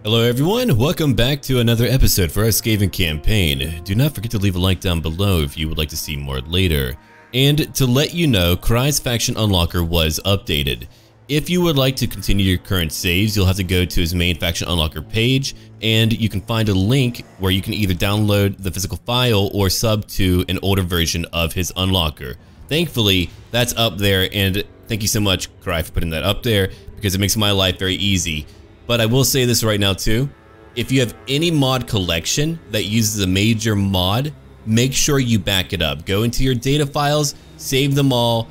Hello everyone, welcome back to another episode for our Skaven campaign. Do not forget to leave a like down below if you would like to see more later. And to let you know, Krai's faction unlocker was updated. If you would like to continue your current saves, you'll have to go to his main faction unlocker page, and you can find a link where you can either download the physical file or sub to an older version of his unlocker. Thankfully, that's up there, and thank you so much, Krai, for putting that up there, because it makes my life very easy. But I will say this right now too, if you have any mod collection that uses a major mod, make sure you back it up. Go into your data files, save them all,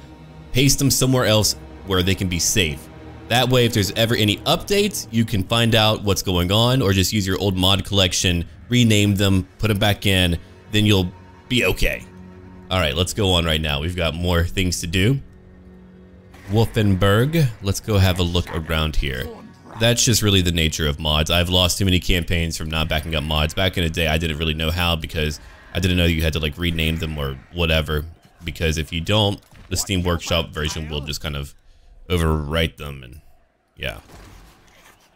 paste them somewhere else where they can be safe. That way, if there's ever any updates, you can find out what's going on, or just use your old mod collection, rename them, put them back in, then you'll be okay. All right, let's go on right now. We've got more things to do. Wolfenberg, let's go have a look around here. That's just really the nature of mods. I've lost too many campaigns from not backing up mods. Back in the day, I didn't really know how because I didn't know you had to like rename them or whatever. Because if you don't, the Steam Workshop version will just kind of overwrite them and yeah.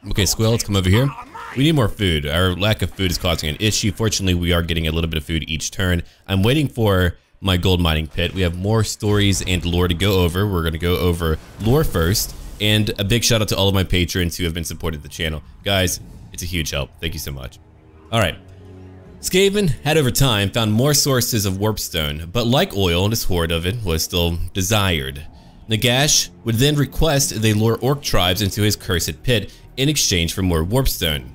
Okay, Skweel, let's come over here. We need more food. Our lack of food is causing an issue. Fortunately, we are getting a little bit of food each turn. I'm waiting for my gold mining pit. We have more stories and lore to go over. We're going to go over lore first. And a big shout out to all of my patrons who have been supporting the channel. Guys, it's a huge help. Thank you so much. Alright. Skaven had over time found more sources of warpstone, but like oil, this hoard of it was still desired. Nagash would then request they lure orc tribes into his cursed pit in exchange for more warpstone.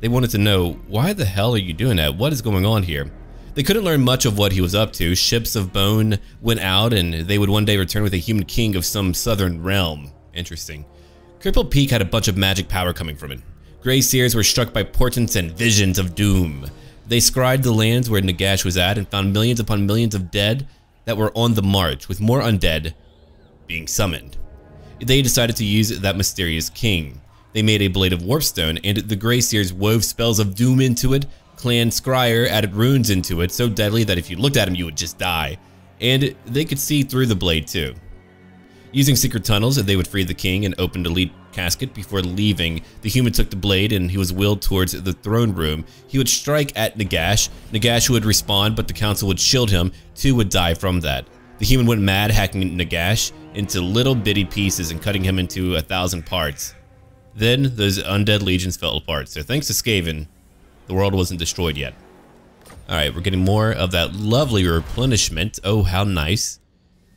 They wanted to know, why the hell are you doing that? What is going on here? They couldn't learn much of what he was up to. Ships of bone went out and they would one day return with a human king of some southern realm. Interesting. Crippled Peak had a bunch of magic power coming from it. Grey Seers were struck by portents and visions of doom. They scried the lands where Nagash was at and found millions upon millions of dead that were on the march, with more undead being summoned. They decided to use that mysterious king. They made a blade of warpstone and the Grey Seers wove spells of doom into it. Clan Scryer added runes into it so deadly that if you looked at him you would just die. And they could see through the blade too. Using secret tunnels, they would free the king and open the lead casket. Before leaving, the human took the blade and he was wheeled towards the throne room. He would strike at Nagash. Nagash would respond, but the council would shield him. Two would die from that. The human went mad, hacking Nagash into little bitty pieces and cutting him into 1,000 parts. Then those undead legions fell apart. So thanks to Skaven, the world wasn't destroyed yet. Alright, we're getting more of that lovely replenishment. Oh, how nice.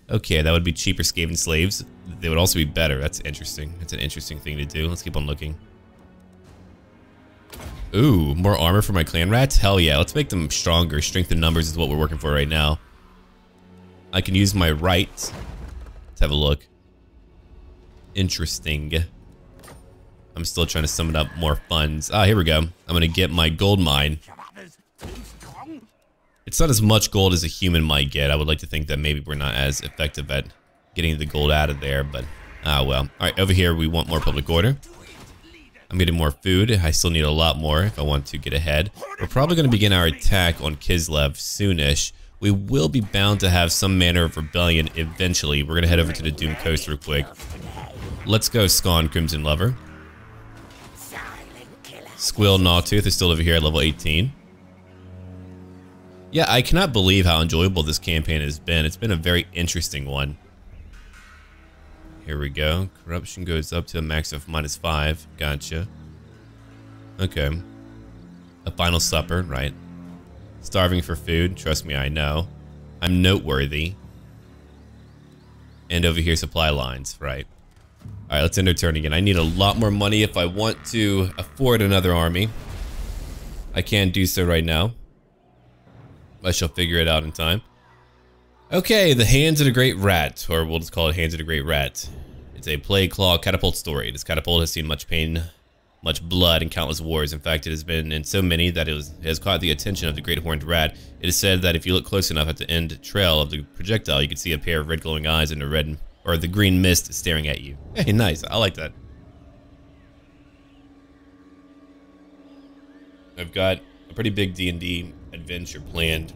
Okay, that would be cheaper Skaven slaves. They would also be better. That's interesting. That's an interesting thing to do. Let's keep on looking. Ooh, more armor for my clan rats? Hell yeah, let's make them stronger. Strength in numbers is what we're working for right now. I can use my rights. Let's have a look. Interesting. I'm still trying to summon up more funds. Ah, here we go. I'm gonna get my gold mine. It's not as much gold as a human might get. I would like to think that maybe we're not as effective at getting the gold out of there, but ah well. Alright, over here we want more public order. I'm getting more food. I still need a lot more if I want to get ahead. We're probably gonna begin our attack on Kislev soonish. We will be bound to have some manner of rebellion eventually. We're gonna head over to the Doom Coast real quick. Let's go, Scawn Crimson Lover. Skweel Gnawtooth is still over here at level 18. Yeah, I cannot believe how enjoyable this campaign has been. It's been a very interesting one. Here we go. Corruption goes up to a max of -5. Gotcha. Okay. A final supper, right. Starving for food. Trust me, I know. I'm noteworthy. And over here, supply lines, right. Alright, let's end our turn again. I need a lot more money if I want to afford another army. I can't do so right now. I shall figure it out in time. Okay, the Hands of the Great Rat, or we'll just call it Hands of the Great Rat. It's a Plague Claw catapult story. This catapult has seen much pain, much blood, and countless wars. In fact, it has been in so many that it has caught the attention of the Great Horned Rat. It is said that if you look close enough at the end trail of the projectile, you can see a pair of red glowing eyes and the green mist staring at you. Hey, nice. I like that. I've got a pretty big D&D adventure planned.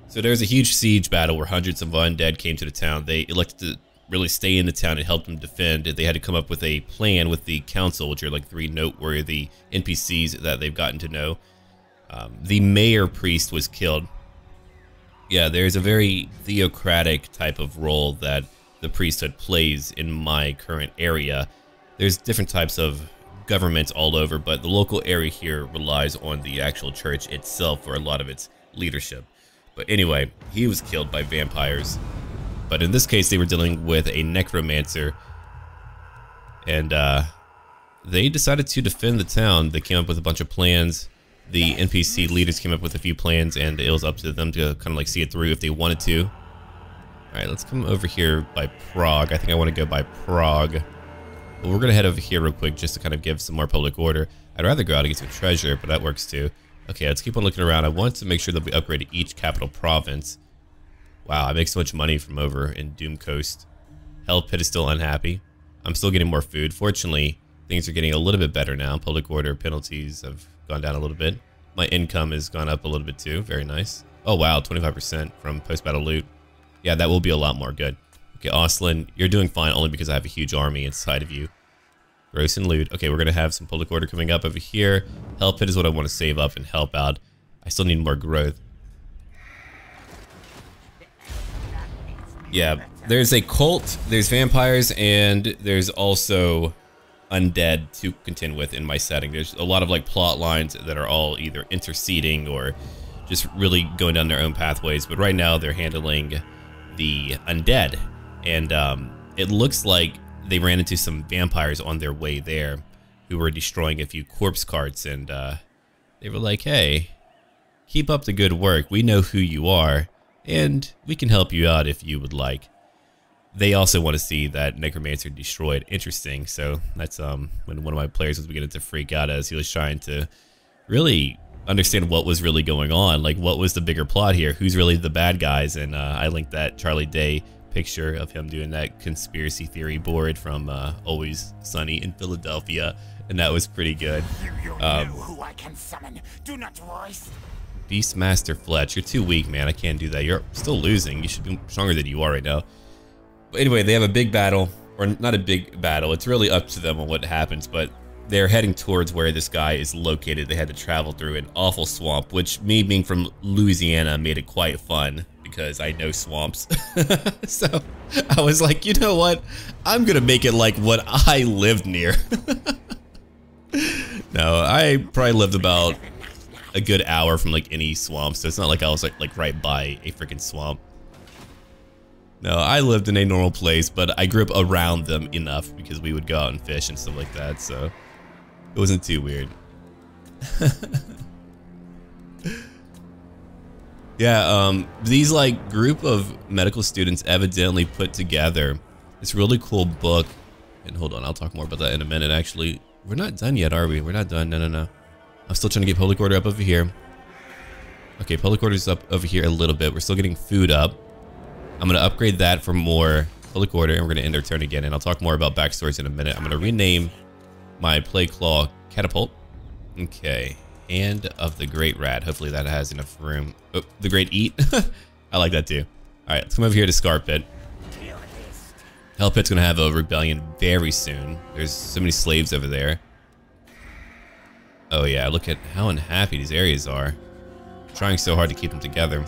So there's a huge siege battle where hundreds of undead came to the town. They elected really stay in the town and help them defend. They had to come up with a plan with the council, which are like 3 noteworthy NPCs that they've gotten to know. The mayor priest was killed. Yeah, there's a very theocratic type of role that the priesthood plays in my current area. There's different types of governments all over, but the local area here relies on the actual church itself for a lot of its leadership. But anyway, he was killed by vampires. But in this case, they were dealing with a necromancer. And they decided to defend the town. They came up with a bunch of plans. The NPC leaders came up with a few plans, and it was up to them to kind of like see it through if they wanted to. All right, let's come over here by Praag. I think I want to go by Praag. But we're going to head over here real quick just to kind of give some more public order. I'd rather go out and get some treasure, but that works too. Okay, let's keep on looking around. I want to make sure that we upgrade each capital province. Wow, I make so much money from over in Doom Coast. Hell Pit is still unhappy. I'm still getting more food. Fortunately, things are getting a little bit better now. Public order penalties have gone down a little bit. My income has gone up a little bit too. Very nice. Oh wow, 25% from post-battle loot. Yeah, that will be a lot more good. Okay, Oslin, you're doing fine only because I have a huge army inside of you. Gross and loot. Okay, we're going to have some public order coming up over here. Hell Pit is what I want to save up and help out. I still need more growth. Yeah, there's a cult, there's vampires, and there's also undead to contend with in my setting. There's a lot of like plot lines that are all either interceding or just really going down their own pathways. But right now they're handling the undead, and it looks like they ran into some vampires on their way there who were destroying a few corpse carts, and they were like, hey, keep up the good work. We know who you are, and we can help you out if you would like. They also want to see that Necromancer destroyed. Interesting. So that's when one of my players was beginning to freak out as he was trying to really understand what was really going on. Like, what was the bigger plot here? Who's really the bad guys? And I linked that Charlie Day picture of him doing that conspiracy theory board from Always Sunny in Philadelphia, and that was pretty good. You know who I can summon. Do not voice. Beastmaster Fletch, you're too weak, man. I can't do that. You're still losing. You should be stronger than you are right now. But anyway, they have a big battle, or not a big battle. It's really up to them on what happens, but they're heading towards where this guy is located. They had to travel through an awful swamp, which me being from Louisiana made it quite fun because I know swamps. So I was like, you know what? I'm gonna make it like what I lived near. No, I probably lived about a good hour from like any swamp, so it's not like I was like right by a freaking swamp. No, I lived in a normal place, but I grew up around them enough because we would go out and fish and stuff like that, so it wasn't too weird. Yeah, these like group of medical students evidently put together this really cool book. And hold on, I'll talk more about that in a minute. Actually, we're not done yet, are we? We're not done. No. I'm still trying to get public order up over here. Okay, public order's up over here a little bit. We're still getting food up. I'm going to upgrade that for more public order, and we're going to end our turn again. And I'll talk more about backstories in a minute. I'm going to rename my Play Claw Catapult. Okay, Hand of the Great Rat. Hopefully that has enough room. Oh, the Great Eat. I like that too. All right, let's come over here to Scar Pit. Hell Pit's going to have a rebellion very soon. There's so many slaves over there. Oh yeah, look at how unhappy these areas are. I'm trying so hard to keep them together.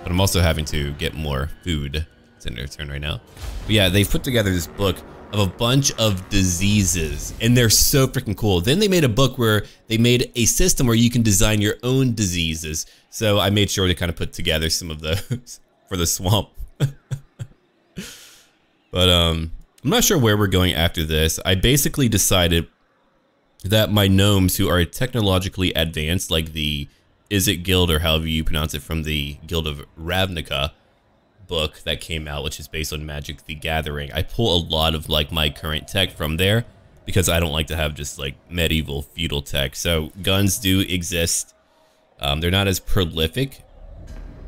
But I'm also having to get more food. It's in their turn right now. But yeah, they've put together this book of a bunch of diseases, and they're so freaking cool. Then they made a book where they made a system where you can design your own diseases. So I made sure to kind of put together some of those for the swamp. But I'm not sure where we're going after this. I basically decided that my gnomes who are technologically advanced, like the Izzet Guild, or however you pronounce it, from the Guild of Ravnica book that came out, which is based on Magic the Gathering. I pull a lot of like my current tech from there because I don't like to have just like medieval feudal tech. So guns do exist. They're not as prolific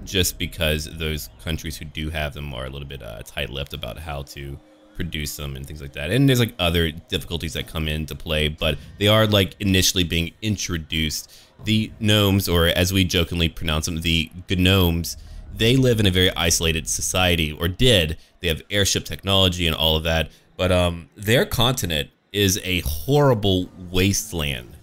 just because those countries who do have them are a little bit tight-lipped about how to produce them and things like that. And there's like other difficulties that come into play, but they are like initially being introduced. The gnomes, or as we jokingly pronounce them, the gnomes, they live in a very isolated society, or did. They have airship technology and all of that, but their continent is a horrible wasteland.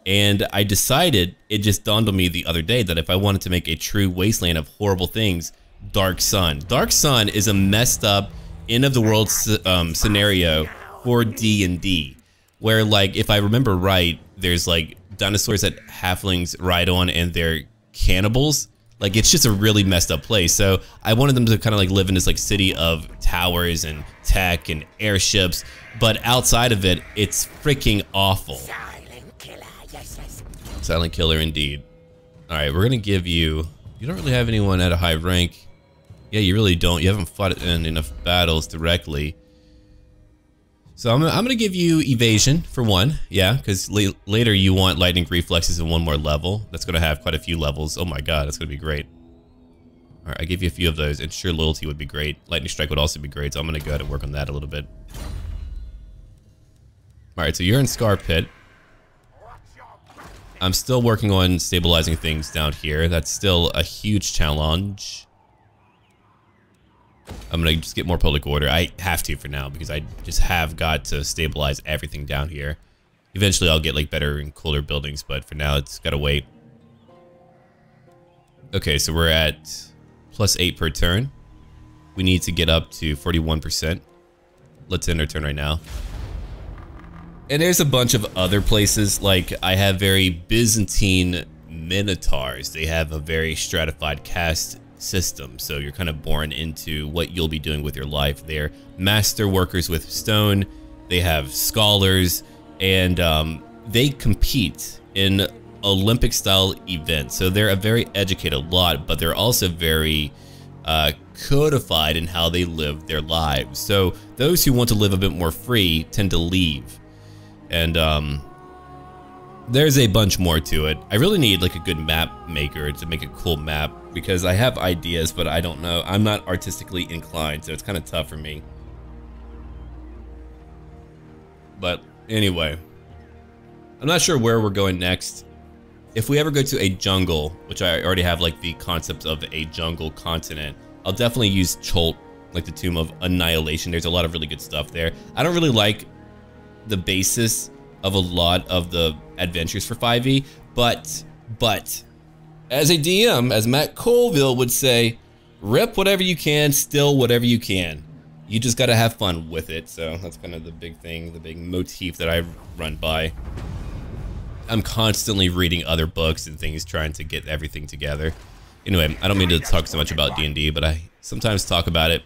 And I decided, it just dawned on me the other day, that if I wanted to make a true wasteland of horrible things, Dark Sun. Dark Sun is a messed up end of the world scenario for D&D, where, like, if I remember right, there's like dinosaurs that halflings ride on and they're cannibals. Like, it's just a really messed up place. So I wanted them to kind of like live in this like city of towers and tech and airships, but outside of it, it's freaking awful. Silent killer, yes. Silent killer indeed. All right, we're gonna give you, you don't really have anyone at a high rank. Yeah, you really don't. You haven't fought in enough battles directly. So I'm gonna give you evasion for one, yeah, because later you want lightning reflexes in one more level. That's gonna have quite a few levels. Oh my god, that's gonna be great. All right, I give you a few of those, and sure, loyalty would be great. Lightning strike would also be great, so I'm gonna go ahead and work on that a little bit. All right, so you're in Scar Pit. I'm still working on stabilizing things down here. That's still a huge challenge. I'm gonna just get more public order. I have to for now, because I just have got to stabilize everything down here. Eventually I'll get like better and cooler buildings, but for now it's gotta wait. Okay, so we're at +8 per turn. We need to get up to 41%. Let's end our turn right now. And there's a bunch of other places, like I have very Byzantine Minotaurs. They have a very stratified caste system, so you're kind of born into what you'll be doing with your life. They're master workers with stone. They have scholars, and they compete in Olympic style events. So they're a very educated lot, but they're also very codified in how they live their lives. So those who want to live a bit more free tend to leave. And there's a bunch more to it. I really need like a good map maker to make a cool map, because I have ideas, but I don't know. I'm not artistically inclined, so it's kind of tough for me. But anyway, I'm not sure where we're going next. If we ever go to a jungle, which I already have like the concept of a jungle continent, I'll definitely use Cholt, like the Tomb of Annihilation. There's a lot of really good stuff there. I don't really like the basis of a lot of the adventures for 5e, but as a DM, as Matt Colville would say, rip whatever you can, still whatever you can. You just gotta have fun with it. So that's kind of the big thing, the big motif that I run by. I'm constantly reading other books and things, trying to get everything together. Anyway, I don't mean to talk so much about D&D, but I sometimes talk about it.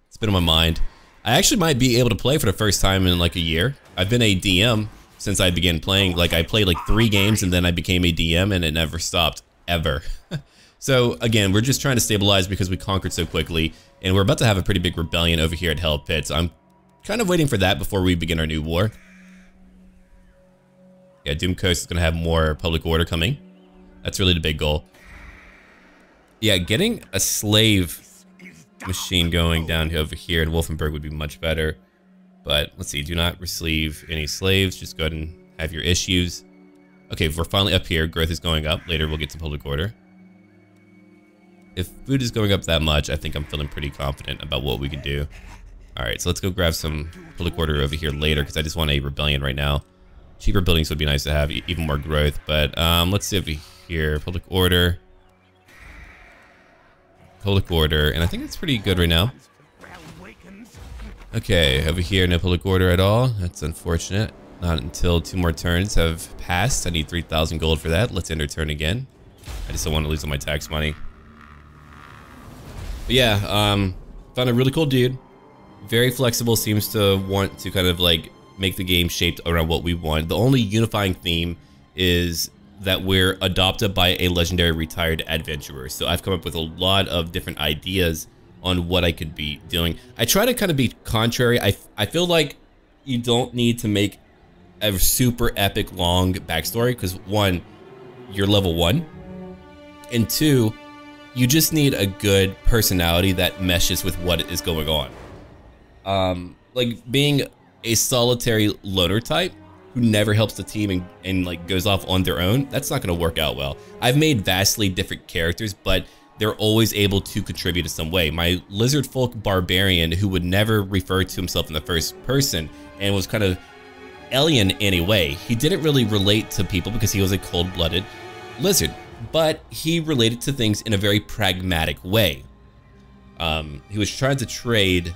It's been on my mind. I actually might be able to play for the first time in like a year. I've been a DM since I began playing. Like, I played like 3 games and then I became a DM, and it never stopped, ever. So again, we're just trying to stabilize because we conquered so quickly, and we're about to have a pretty big rebellion over here at Hell Pit. So I'm kind of waiting for that before we begin our new war. Yeah, Doom Coast is going to have more public order coming. That's really the big goal. Yeah, getting a slave machine going down over here in Wolfenburg would be much better. But let's see, do not receive any slaves. Just go ahead and have your issues. Okay, we're finally up here. Growth is going up. Later we'll get to public order. If food is going up that much, I think I'm feeling pretty confident about what we can do. Alright, so let's go grab some public order over here later, because I just want a rebellion right now. Cheaper buildings would be nice to have, even more growth. But let's see over here. Public order. Public order, and I think it's pretty good right now. Okay, over here, no public order at all. That's unfortunate. Not until 2 more turns have passed. I need 3,000 gold for that. Let's end our turn again. I just don't want to lose all my tax money. But yeah, found a really cool dude. Very flexible, seems to want to kind of like make the game shaped around what we want. The only unifying theme is that we're adopted by a legendary retired adventurer. So I've come up with a lot of different ideas on what I could be doing. I try to kind of be contrary. I feel like you don't need to make a super epic long backstory, because 1, you're level 1, and 2, you just need a good personality that meshes with what is going on. Like being a solitary loner type who never helps the team and like goes off on their own, that's not going to work out well. I've made vastly different characters, but they're always able to contribute in some way. My lizard folk barbarian, who would never refer to himself in the first person and was kind of alien in a way, he didn't really relate to people because he was a cold-blooded lizard, but he related to things in a very pragmatic way. He was trying to trade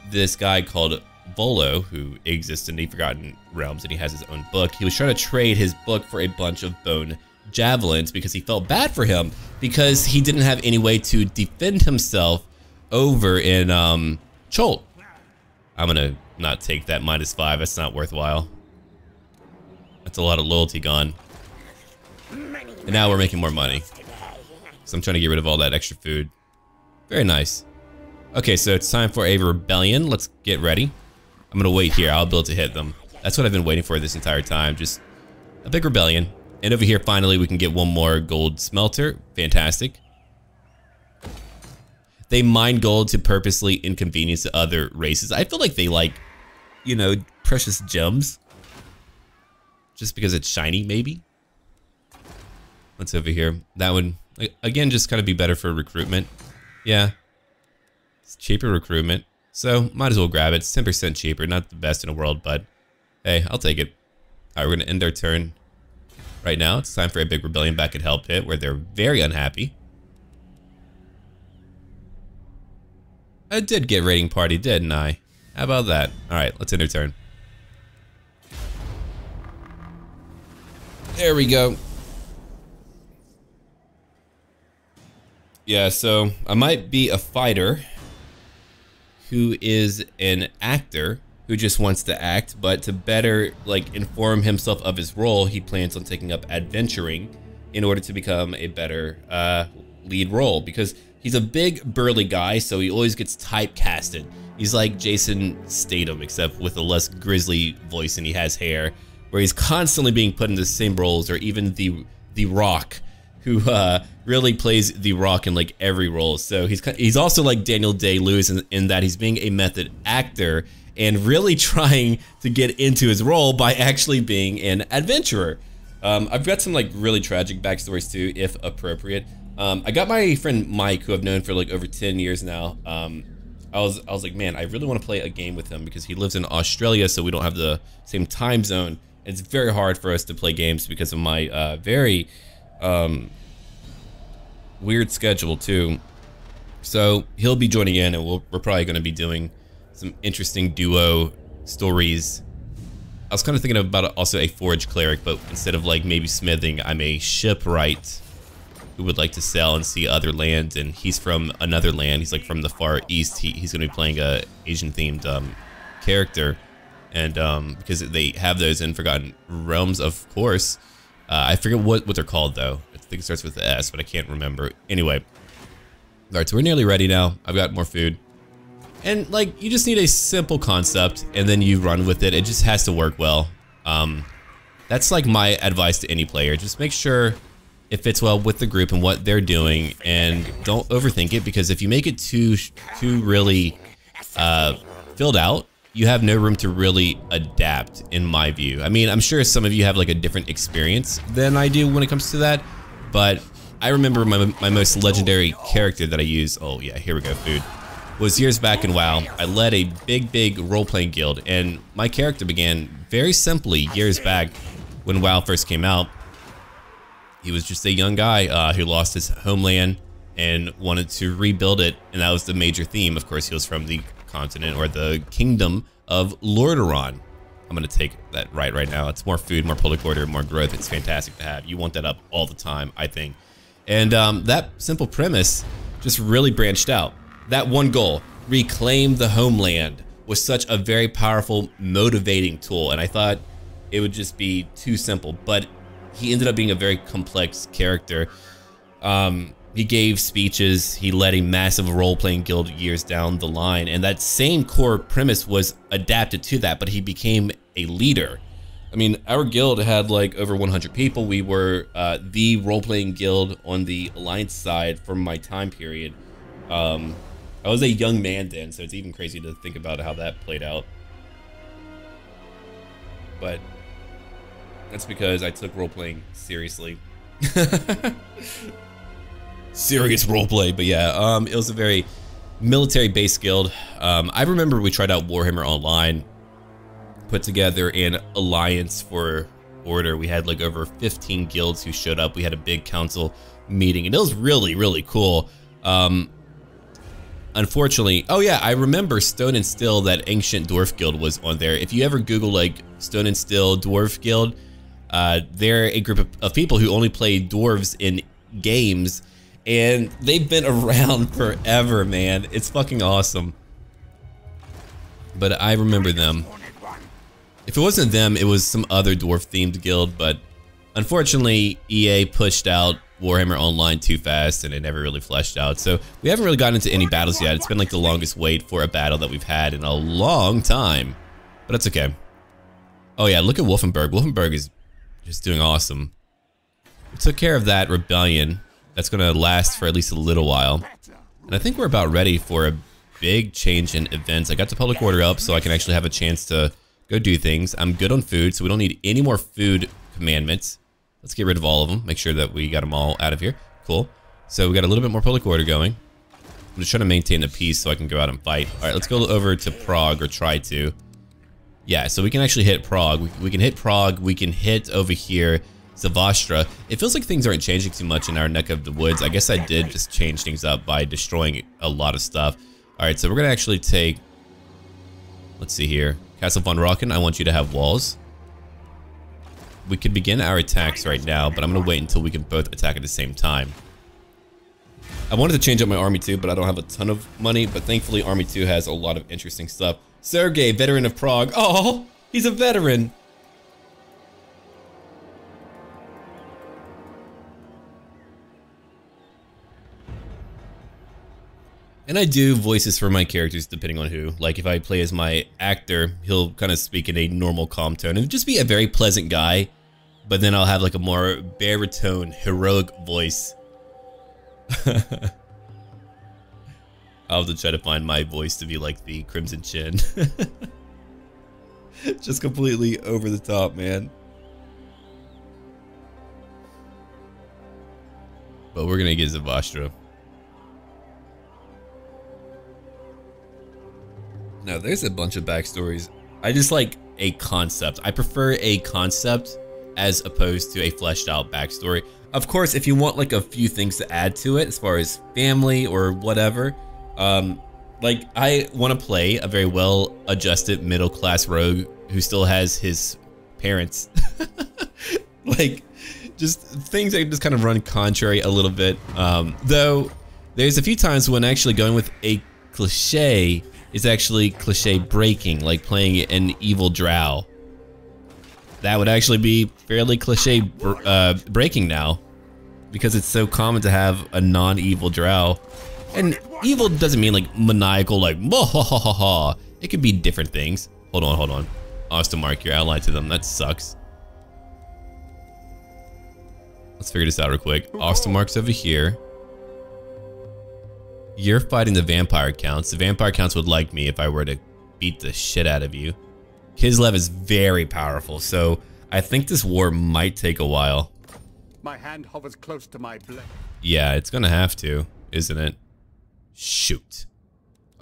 this guy called Volo, who exists in the Forgotten Realms, and he has his own book. He was trying to trade his book for a bunch of bone javelins because he felt bad for him because he didn't have any way to defend himself over in Cholt. I'm gonna not take that -5. That's not worthwhile. That's a lot of loyalty gone. And now we're making more money. So I'm trying to get rid of all that extra food. Very nice. Okay, so it's time for a rebellion. Let's get ready. I'm gonna wait here. I'll be able to hit them. That's what I've been waiting for this entire time. Just a big rebellion. And over here, finally, we can get one more gold smelter. Fantastic. They mine gold to purposely inconvenience other races. I feel like they like, you know, precious gems. Just because it's shiny, maybe. What's over here? That would, again, just kind of be better for recruitment. Yeah. It's cheaper recruitment. So, might as well grab it. It's 10% cheaper. Not the best in the world, but hey, I'll take it. Alright, we're going to end our turn. Right now, it's time for a big rebellion back at Hell Pit, where they're very unhappy. I did get raiding party, didn't I? How about that? Alright, let's end our turn. There we go. Yeah, so I might be a fighter who is an actor who just wants to act, but to better like inform himself of his role, he plans on taking up adventuring in order to become a better lead role, because he's a big burly guy, so he always gets typecasted. He's like Jason Statham, except with a less grisly voice, and he has hair, where he's constantly being put in the same roles, or even the Rock, who really plays the Rock in like every role. So he's also like Daniel Day-Lewis in that he's being a method actor and really trying to get into his role by actually being an adventurer. I've got some like really tragic backstories too, if appropriate. I got my friend Mike, who I've known for like over 10 years now. I was like, man, I really want to play a game with him because he lives in Australia, so we don't have the same time zone. It's very hard for us to play games because of my very weird schedule too. So he'll be joining in, and we're probably going to be doing some interesting duo stories. I was kind of thinking about also a forge cleric, but instead of like maybe smithing, I'm a shipwright who would like to sail and see other lands, and he's from another land. He's like from the far east. He's going to be playing a Asian themed character, and because they have those in Forgotten Realms, of course. I forget what they're called though. I think it starts with the S, but I can't remember. Anyway, all right, so we're nearly ready now. I've got more food. And like, you just need a simple concept and then you run with it. It just has to work well. That's like my advice to any player. Just make sure it fits well with the group and what they're doing, and don't overthink it, because if you make it too really filled out, you have no room to really adapt, in my view. I mean, I'm sure some of you have like a different experience than I do when it comes to that, but I remember my most legendary character that I used, oh yeah, here we go, food, was years back in WoW. I led a big role-playing guild, and my character began very simply years back when WoW first came out. He was just a young guy who lost his homeland and wanted to rebuild it, and that was the major theme. Of course, he was from the continent or the kingdom of Lordaeron. I'm gonna take that right now. It's more food, more public order, more growth. It's fantastic to have. You want that up all the time, I think. And that simple premise just really branched out. That one goal, reclaim the homeland, was such a very powerful, motivating tool, and I thought it would just be too simple, but he ended up being a very complex character. He gave speeches, he led a massive role-playing guild years down the line, and that same core premise was adapted to that, but he became a leader. I mean, our guild had like over 100 people. We were the role-playing guild on the Alliance side for my time period. I was a young man then, so it's even crazy to think about how that played out. But that's because I took role-playing seriously. serious roleplay. But yeah, it was a very military-based guild. I remember we tried out Warhammer Online, put together an alliance for Order. We had like over 15 guilds who showed up. We had a big council meeting, and it was really, really cool. Unfortunately, oh yeah, I remember Stone and Steel, that ancient dwarf guild, was on there. If you ever Google like Stone and Steel dwarf guild, they're a group of people who only play dwarves in games, and they've been around forever, man. It's fucking awesome. But I remember them. If it wasn't them, it was some other dwarf-themed guild, but unfortunately, EA pushed out Warhammer Online too fast, and it never really fleshed out. So we haven't really gotten into any battles yet. It's been like the longest wait for a battle that we've had in a long time, but that's okay. Oh yeah, look at Wolfenburg. Wolfenburg is just doing awesome. We took care of that rebellion. That's gonna last for at least a little while, and I think we're about ready for a big change in events. I got the public order up so I can actually have a chance to go do things. I'm good on food, so we don't need any more food commandments. Let's get rid of all of them. Make sure that we got them all out of here. Cool. So we got a little bit more public order going. I'm just trying to maintain the peace so I can go out and fight. All right, let's go over to Prague, or try to. Yeah, so we can actually hit Prague. We can hit Prague. We can hit over here Zavastra. It feels like things aren't changing too much in our neck of the woods. I guess I did just change things up by destroying a lot of stuff. All right, so we're gonna actually take, let's see here, Castle von Rocken. I want you to have walls. We could begin our attacks right now, but I'm gonna wait until we can both attack at the same time. I wanted to change up my army too, but I don't have a ton of money, but thankfully Army 2 has a lot of interesting stuff. Sergey, veteran of Prague. Oh, he's a veteran. And I do voices for my characters depending on who. Like if I play as my actor, he'll kind of speak in a normal calm tone and just be a very pleasant guy. But then I'll have like a more baritone, heroic voice. I'll have to try to find my voice to be like the Crimson Chin. Just completely over the top, man. But we're gonna get Zavastra. No, there's a bunch of backstories. I just like a concept. I prefer a concept as opposed to a fleshed out backstory. Of course, if you want like a few things to add to it as far as family or whatever, like I want to play a very well adjusted middle class rogue who still has his parents. Like just things that just kind of run contrary a little bit. Though there's a few times when actually going with a cliche is actually cliche breaking, like playing an evil drow. That would actually be fairly cliche breaking now, because it's so common to have a non-evil drow. And evil doesn't mean like maniacal, like ha. It could be different things. Hold on. Ostermark, you're allied to them. That sucks. Let's figure this out real quick. Ostermark's over here. You're fighting the vampire counts. The vampire counts would like me if I were to beat the shit out of you. Kislev is very powerful, so I think this war might take a while. My hand hovers close to my blade. Yeah, it's gonna have to, isn't it? Shoot.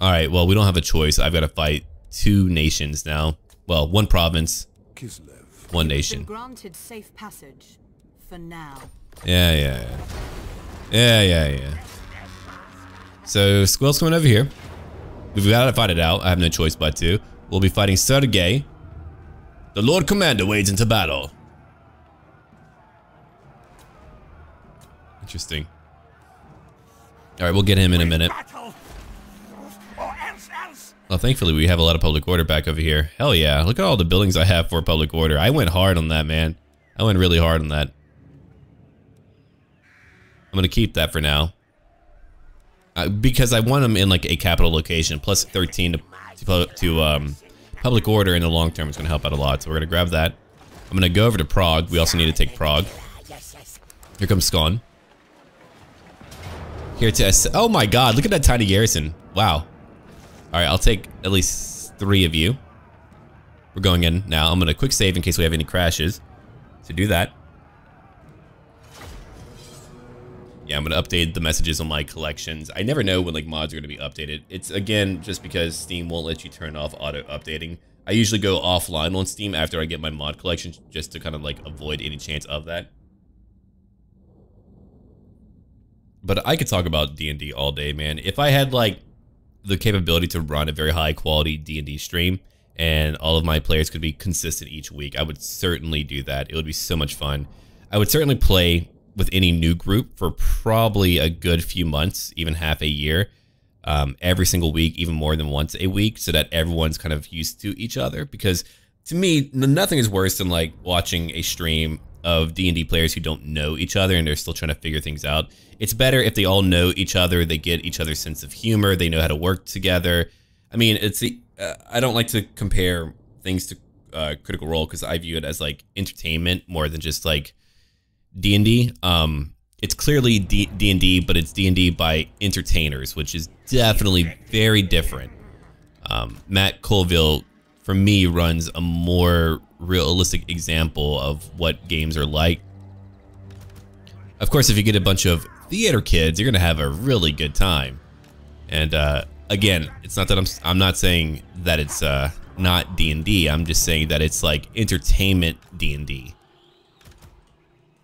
Alright, well, we don't have a choice. I've got to fight 2 nations now. Well, 1 province, Kislev. 1 nation. Been granted safe passage for now. Yeah. So, Skwell's coming over here. We've got to fight it out. I have no choice but to. We'll be fighting Sergey. The Lord Commander wades into battle. Interesting. Alright, we'll get him in a minute. Well, thankfully we have a lot of public order back over here. Hell yeah, look at all the buildings I have for public order. I went hard on that, man. I went really hard on that. I'm gonna keep that for now. Because I want them in like a capital location. Plus 13 to public order in the long term is gonna help out a lot. So we're gonna grab that. I'm gonna go over to Prague. We also need to take Prague. Here comes Skåne. Here to oh my god, look at that tiny garrison. Wow. Alright, I'll take at least 3 of you. We're going in now. I'm gonna quick save in case we have any crashes. So do that. yeah, I'm gonna update the messages on my collections. I never know when like mods are gonna be updated. It's again just because Steam won't let you turn off auto updating. I usually go offline on Steam after I get my mod collection just to kind of like avoid any chance of that. But I could talk about D&D all day, man. If I had like the capability to run a very high quality D&D stream and all of my players could be consistent each week, I would certainly do that. It would be so much fun. I would certainly play with any new group for probably a good few months, even half a year, every single week, even more than once a week, so that everyone's kind of used to each other. Because to me, nothing is worse than like watching a stream of D&D players who don't know each other and they're still trying to figure things out. It's better if they all know each other, they get each other's sense of humor, they know how to work together. I mean, it's I don't like to compare things to Critical Role because I view it as like entertainment more than just like D&D. It's clearly D&D, but it's D&D by entertainers, which is definitely very different. Matt Colville, for me, runs a more realistic example of what games are like. Of course, if you get a bunch of theater kids, you're gonna have a really good time. And again, it's not that I'm not saying that it's not D&D. I'm just saying that it's like entertainment D&D.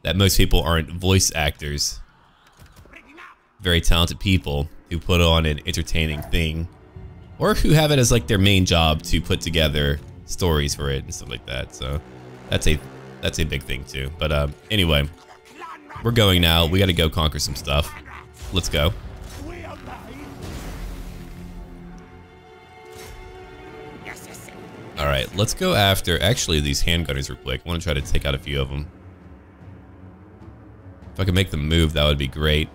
That most people aren't voice actors, very talented people who put on an entertaining thing, or who have it as like their main job to put together stories for it and stuff like that. So that's a big thing too. But anyway, we're going now. We got to go conquer some stuff. Let's go. All right, let's go after actually these handgunners real quick. I want to try to take out a few of them. If I could make them move, that would be great.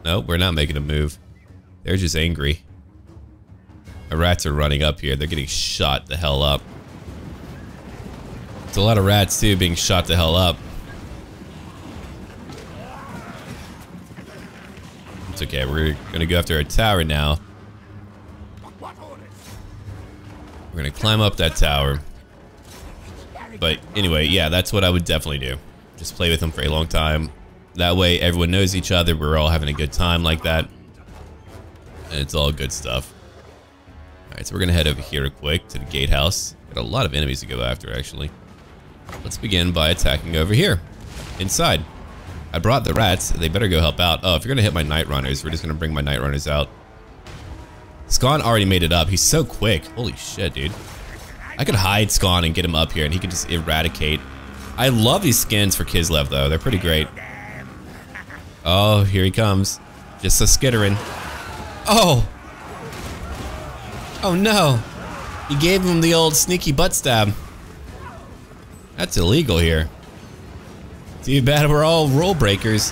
No, we're not making them move. They're just angry. The rats are running up here. They're getting shot the hell up. It's a lot of rats too being shot the hell up. It's okay. We're gonna go after a tower now. We're gonna climb up that tower. But anyway, yeah, that's what I would definitely do. Just play with them for a long time. That way everyone knows each other. We're all having a good time like that. And it's all good stuff. Alright, so we're gonna head over here real quick to the gatehouse. Got a lot of enemies to go after, actually. Let's begin by attacking over here. Inside. I brought the rats. They better go help out. Oh, if you're gonna hit my night runners, we're just gonna bring my night runners out. Skaven already made it up. He's so quick. Holy shit, dude. I could hide Skaven and get him up here and he could just eradicate. I love these skins for Kislev though. They're pretty great. Oh, here he comes. Just a skittering. Oh! Oh no! He gave him the old sneaky butt stab. That's illegal here. Too bad we're all rule breakers.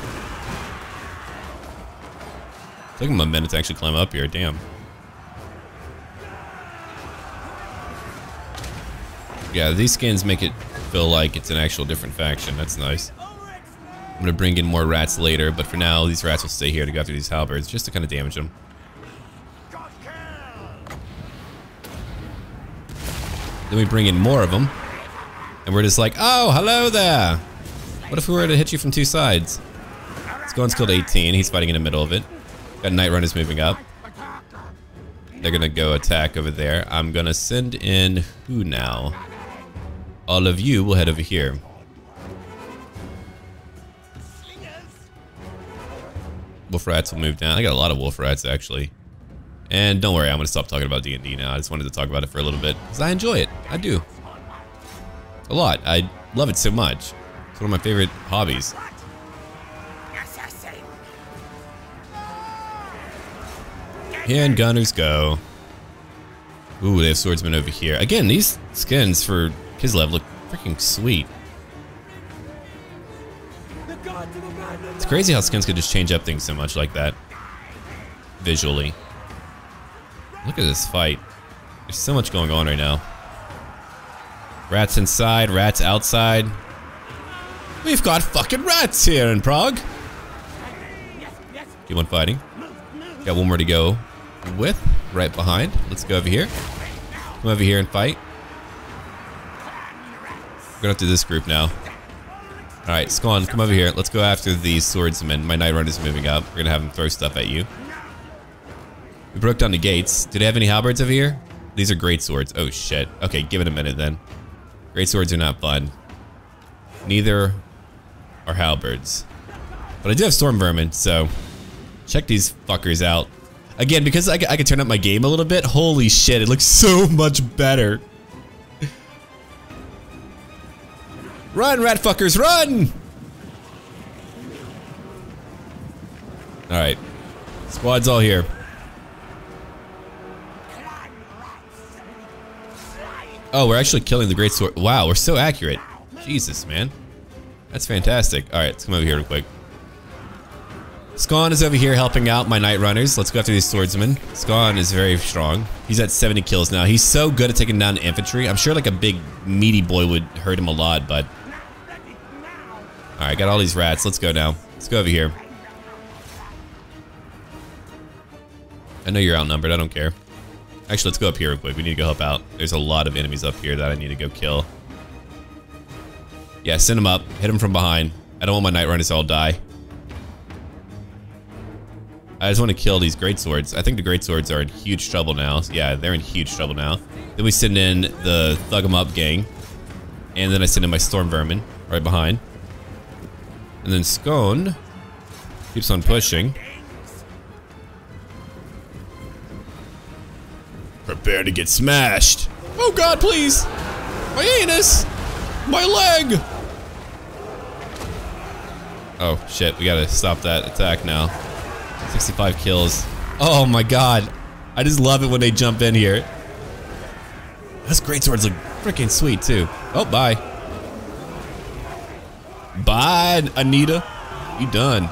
Took him a minute to actually climb up here, damn. Yeah, these skins make it feel like it's an actual different faction. That's nice. I'm gonna bring in more rats later, but for now, these rats will stay here to go after these halberds, just to kind of damage them. Then we bring in more of them, and we're just like, oh, hello there. What if we were to hit you from two sides? Skaven's killed 18. He's fighting in the middle of it. Got night runners moving up. They're gonna go attack over there. I'm gonna send in who now? All of you will head over here. Wolf rats will move down. I got a lot of wolf rats actually. And don't worry, I'm gonna stop talking about D&D now. I just wanted to talk about it for a little bit because I enjoy it. I do. A lot. I love it so much. It's one of my favorite hobbies. Handgunners go. Ooh, they have swordsmen over here. Again, these skins for Kislev look freaking sweet. It's crazy how skins could just change up things so much like that. Visually. Look at this fight. There's so much going on right now. Rats inside, rats outside. We've got fucking rats here in Prague. Keep on fighting. Got one more to go with, right behind. Let's go over here. Come over here and fight. We're going after this group now. Alright, Skweel, come over here. Let's go after these swordsmen. My Night Runner's moving up. We're gonna have them throw stuff at you. We broke down the gates. Do they have any halberds over here? These are great swords. Oh shit. Okay, give it a minute then. Great swords are not fun. Neither are halberds. But I do have storm vermin, so check these fuckers out. Again, because I can turn up my game a little bit. Holy shit, it looks so much better. Run, rat fuckers, run! Alright. Squad's all here. Oh, we're actually killing the great sword. Wow, we're so accurate. Jesus, man. That's fantastic. Alright, let's come over here real quick. Skweel is over here helping out my Night Runners. Let's go after these swordsmen. Skweel is very strong. He's at 70 kills now. He's so good at taking down the infantry. I'm sure like a big meaty boy would hurt him a lot, but... Alright, got all these rats. Let's go now. Let's go over here. I know you're outnumbered. I don't care. Actually, let's go up here real quick. We need to go help out. There's a lot of enemies up here that I need to go kill. Yeah, send them up. Hit them from behind. I don't want my Night Runners to all die. I just want to kill these great swords. I think the great swords are in huge trouble now. Yeah, they're in huge trouble now. Then we send in the Thug 'em Up gang. And then I send in my Storm Vermin right behind. And then Skweel keeps on pushing. Prepare to get smashed. Oh god, please! My anus! My leg! Oh shit, we gotta stop that attack now. 65 kills. Oh my god. I just love it when they jump in here. Those great swords look freaking sweet too. Oh, bye. Bye, Anita. You done.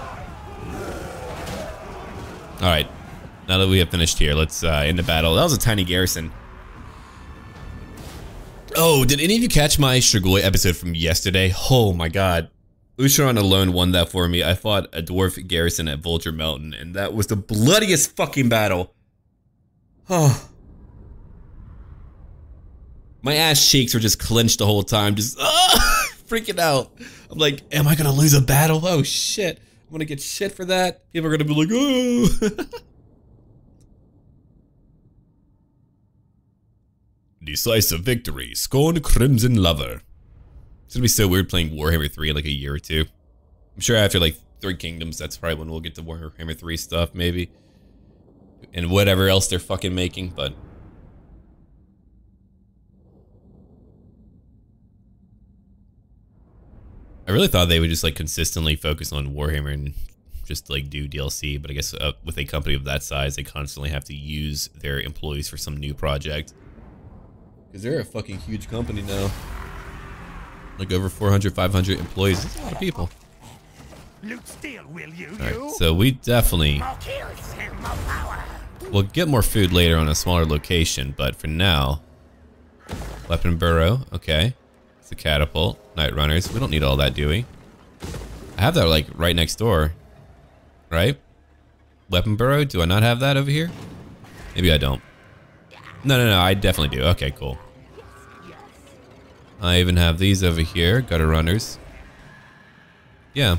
Alright. Now that we have finished here, let's end the battle. That was a tiny garrison. Oh, did any of you catch my Strigoi episode from yesterday? Oh my god. Usharon alone won that for me. I fought a dwarf garrison at Vulture Mountain, and that was the bloodiest fucking battle. Oh. My ass cheeks were just clenched the whole time, just freaking out. I'm like, am I gonna lose a battle? Oh shit. I'm gonna get shit for that. People are gonna be like, oh. Decisive victory. Scorn Crimson Lover. It's gonna be so weird playing Warhammer 3 in like a year or two. I'm sure after like 3 Kingdoms, that's probably when we'll get to Warhammer 3 stuff, maybe. And whatever else they're fucking making, but... I really thought they would just like consistently focus on Warhammer and just like do DLC, but I guess with a company of that size, they constantly have to use their employees for some new project. Because they're a fucking huge company now. Like over 400, 500 employees. That's a lot of people. Alright, so we definitely... We'll get more food later on a smaller location, but for now... Weapon burrow, okay. It's a catapult. Night Runners. We don't need all that, do we? I have that like right next door. Right? Weapon burrow? Do I not have that over here? Maybe I don't. No, I definitely do. Okay, cool. I even have these over here. Gutter Runners. Yeah.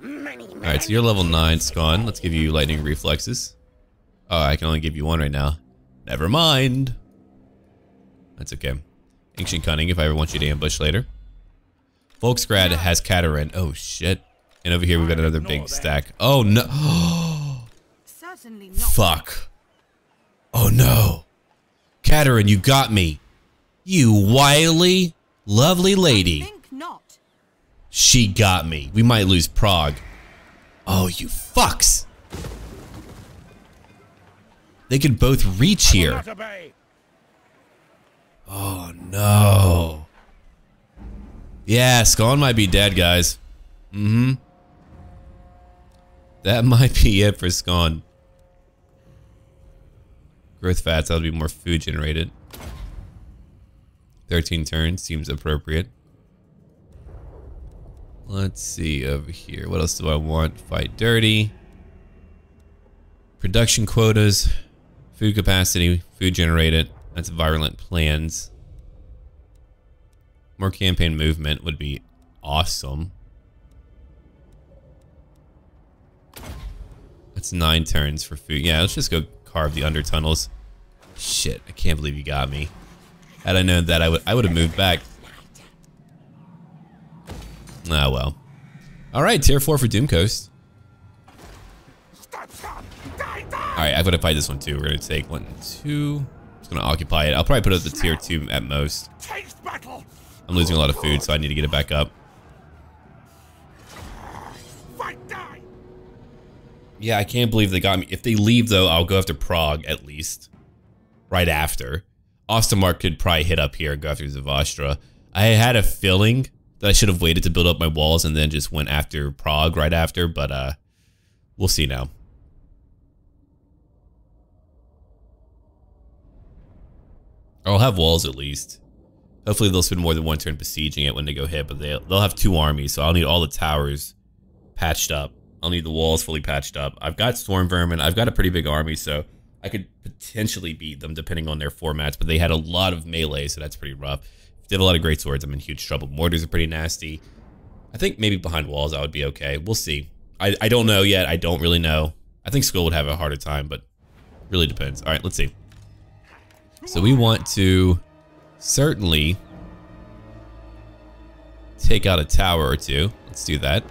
Alright, so you're level 9, Skweel. Let's give you lightning reflexes. Oh, I can only give you 1 right now. Never mind. That's okay. Ancient Cunning if I ever want you to ambush later. Volksgrad has Katarin. Oh shit. And over here we've got another big stack. Oh no. Certainly not. Fuck. Oh no. Katarin, you got me. You wily, lovely lady. I think not. She got me. We might lose Praag. Oh, you fucks. They could both reach here. Oh no. Yeah, Skweel might be dead, guys. Mm-hmm. That might be it for Skweel. Growth fats, that'll be more food generated. 13 turns seems appropriate. Let's see over here. What else do I want? Fight dirty. Production quotas. Food capacity. Food generated. That's virulent plans. More campaign movement would be awesome. That's 9 turns for food. Yeah, let's just go carve the under tunnels. Shit, I can't believe you got me. Had I known that, I would have moved back. Ah, well. Alright, tier 4 for Doom Coast. Alright, I've got to fight this one too. We're going to take 1 and 2. Just going to occupy it. I'll probably put it at the tier 2 at most. I'm losing a lot of food, so I need to get it back up. Yeah, I can't believe they got me. If they leave, though, I'll go after Praag, at least. Right after. Ostermark could probably hit up here and go after Zavastra. I had a feeling that I should have waited to build up my walls and then just went after Praag right after, but we'll see now. I'll have walls at least. Hopefully they'll spend more than 1 turn besieging it when they go hit, but they'll have 2 armies, so I'll need all the towers patched up. I'll need the walls fully patched up. I've got Storm Vermin. I've got a pretty big army, so I could potentially beat them depending on their formats, but they had a lot of melee, so that's pretty rough. If they have a lot of great swords, I'm in huge trouble. Mortars are pretty nasty. I think maybe behind walls I would be okay. We'll see. I don't know yet. I don't really know. I think Skweel would have a harder time, but really depends. All right, let's see. So we want to certainly take out a tower or 2. Let's do that.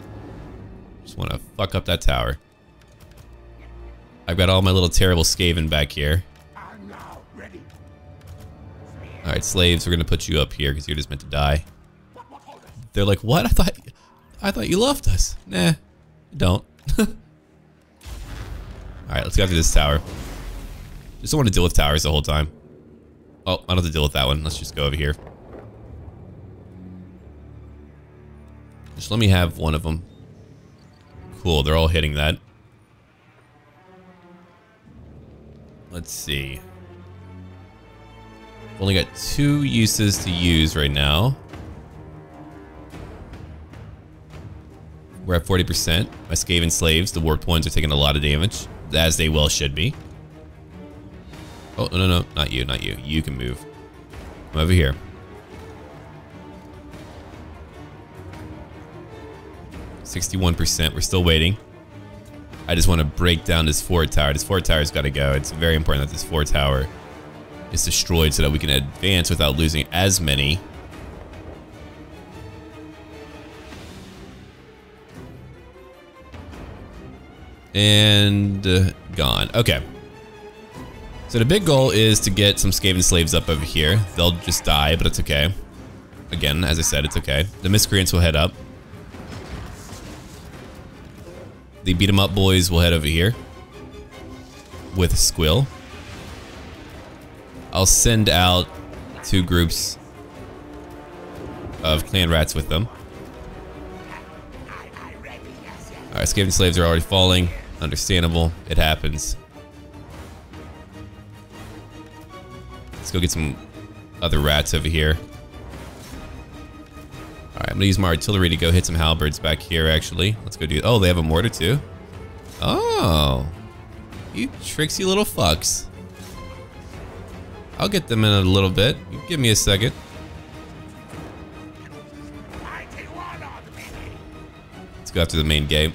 Just want to fuck up that tower. I've got all my little terrible Skaven back here. Alright, slaves, we're gonna put you up here because you're just meant to die. They're like, what? I thought you loved us. Nah, don't. Alright, let's go after this tower. Just don't want to deal with towers the whole time. Oh, I don't have to deal with that one. Let's just go over here. Just let me have one of them. Cool, they're all hitting that. Let's see. Only got 2 uses to use right now. We're at 40%. My Skaven slaves, the warped ones, are taking a lot of damage, as they well should be. Oh, no, not you, not you. You can move. Come over here. 61%. We're still waiting. I just want to break down this fort tower. This fort tower's got to go. It's very important that this fort tower is destroyed so that we can advance without losing as many. And gone. Okay. So the big goal is to get some Skaven slaves up over here. They'll just die, but it's okay. Again, as I said, it's okay. The miscreants will head up. The beat 'em up boys will head over here with Skweel. I'll send out 2 groups of clan rats with them. Alright, Skaven slaves are already falling. Understandable. It happens. Let's go get some other rats over here. Alright, I'm gonna use my artillery to go hit some halberds back here, actually. Let's go do... Oh, they have a mortar, too? Oh. You tricksy little fucks. I'll get them in a little bit. You give me a second. Let's go after the main gate.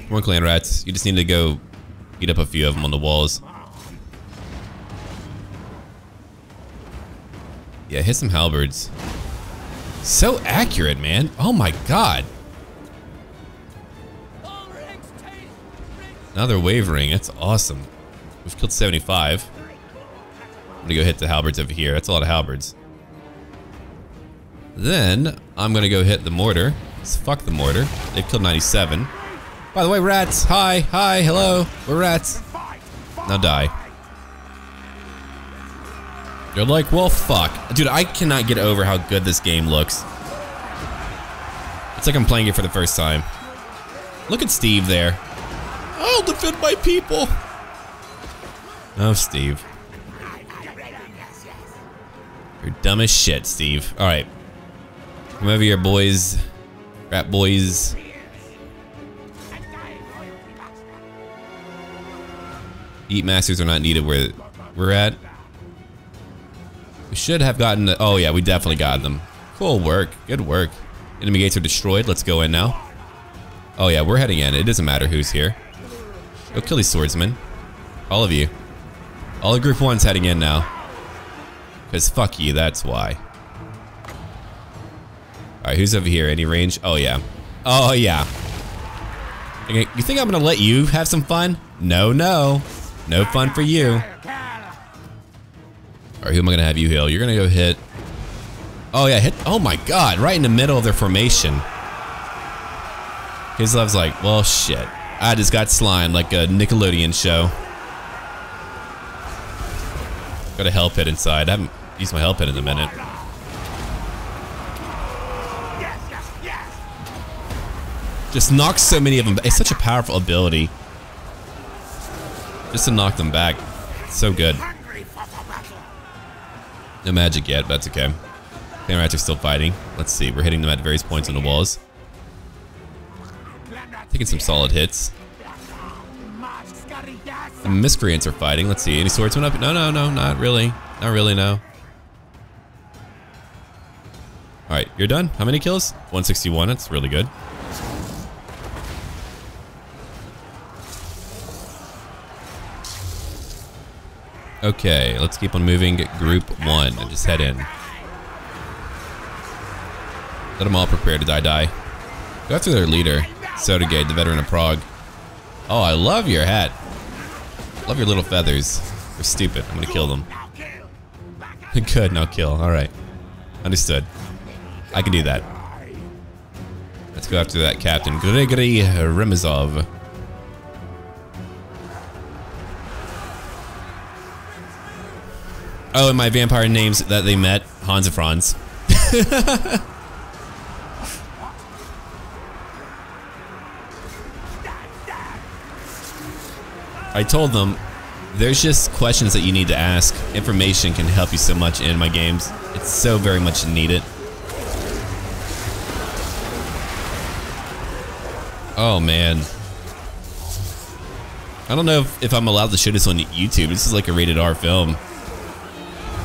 More clan rats. You just need to go beat up a few of them on the walls. Yeah, hit some halberds. So accurate, man. Oh my god. Now they're wavering. That's awesome. We've killed 75. I'm gonna go hit the halberds over here. That's a lot of halberds. Then I'm gonna go hit the mortar. Let's fuck the mortar. They've killed 97. By the way, rats. Hi, hello. We're rats. Now die. You're like, well, fuck. Dude, I cannot get over how good this game looks. It's like I'm playing it for the first time. Look at Steve there. I'll defend my people. Oh, Steve. You're dumb as shit, Steve. All right. Come over here, boys. Rat boys. Eat masters are not needed where we're at. We should have gotten the, oh yeah, we definitely got them. Cool work, good work. Enemy gates are destroyed, let's go in now. Oh yeah, we're heading in, it doesn't matter who's here. Go kill these swordsmen. All of you. All of group 1's heading in now. Cause fuck you, that's why. Alright, who's over here? Any range? Oh yeah. Oh yeah. Okay, you think I'm gonna let you have some fun? No, no. No fun for you. Alright, who am I gonna have you heal? You're gonna go hit. Oh yeah, hit. Oh my god, right in the middle of their formation. Kislev's like, well shit. I just got slimed like a Nickelodeon show. Got a hell pit inside. I haven't used my hell pit in a minute. Just knocks so many of them. It's such a powerful ability. Just to knock them back. So good. No magic yet, but that's okay. Clan rats are still fighting. Let's see. We're hitting them at various points on the walls. Taking some solid hits. The miscreants are fighting. Let's see. Any swordsmen up? No, no, no. Not really. Not really, no. Alright, you're done? How many kills? 161. That's really good. Okay, let's keep on moving. Group 1 and just head in. Let them all prepare to die. Go after their leader, Sotagate, the veteran of Prague. Oh, I love your hat. Love your little feathers. They're stupid. I'm gonna kill them. Good, now kill. Alright. Understood. I can do that. Let's go after that captain, Grigory Remazov. Oh, and my vampire names that they met, Hans and Franz. I told them, there's just questions that you need to ask. Information can help you so much in my games. It's so very much needed. Oh man. I don't know if I'm allowed to show this on YouTube. This is like a rated R film.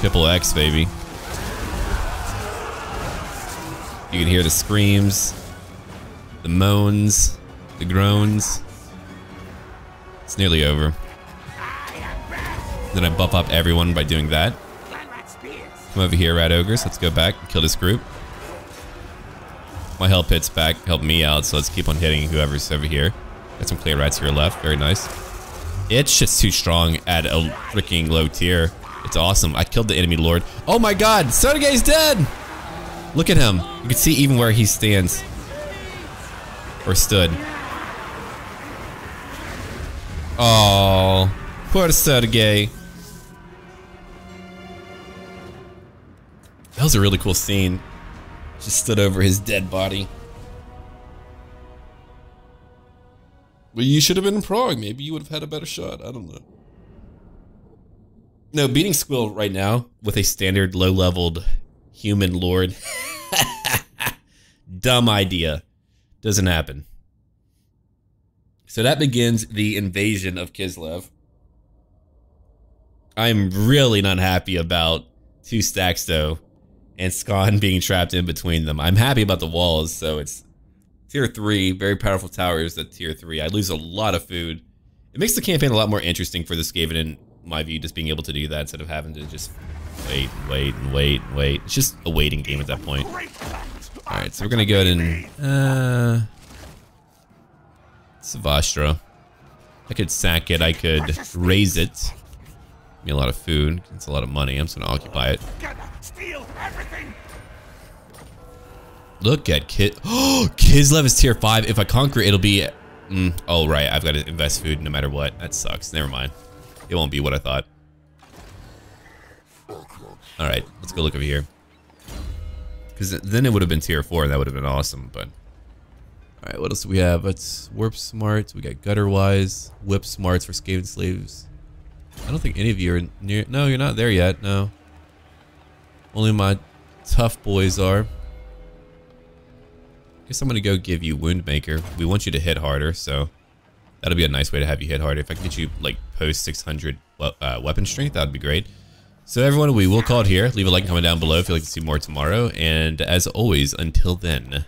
Triple X, baby. You can hear the screams, the moans, the groans. It's nearly over. Then I buff up everyone by doing that. Come over here, Rat Ogres. Let's go back and kill this group. My hell pit's back, help me out, so let's keep on hitting whoever's over here. Got some clear rats here left, very nice. It's just too strong at a freaking low tier. It's awesome. I killed the enemy lord. Oh my god, Sotagate's dead! Look at him. You can see even where he stands. Or stood. Oh, poor Sotagate. That was a really cool scene. Just stood over his dead body. Well, you should have been in Prague. Maybe you would have had a better shot. I don't know. No, beating Skweel right now with a standard low-leveled human lord. Dumb idea. Doesn't happen. So that begins the invasion of Kislev. I'm really not happy about 2 stacks though, and Skon being trapped in between them. I'm happy about the walls, so it's tier 3, very powerful towers at tier 3. I lose a lot of food. It makes the campaign a lot more interesting for the Skaven in my view, just being able to do that instead of having to just wait and wait and wait and wait. It's just a waiting game at that point. Alright, so we're gonna go ahead and Zavastra. I could sack it, I could raise it. Give me a lot of food. It's a lot of money. I'm just gonna occupy it. Look at Kislev is tier 5. If I conquer it, it'll be oh right, I've got to invest food no matter what. That sucks. Never mind. It won't be what I thought. Alright, let's go look over here. Because then it would have been tier 4, that would have been awesome, but alright, what else do we have? Let's warp smarts, we got gutter wise, whip smarts for Skaven slaves. I don't think any of you are near. No, you're not there yet, no. Only my tough boys are. Guess I'm gonna go give you Wound Maker. We want you to hit harder, so that'll be a nice way to have you hit harder. If I can get you like post 600 weapon strength, that'd be great. So everyone, we will call it here. Leave a like and comment down below if you'd like to see more tomorrow. And as always, until then.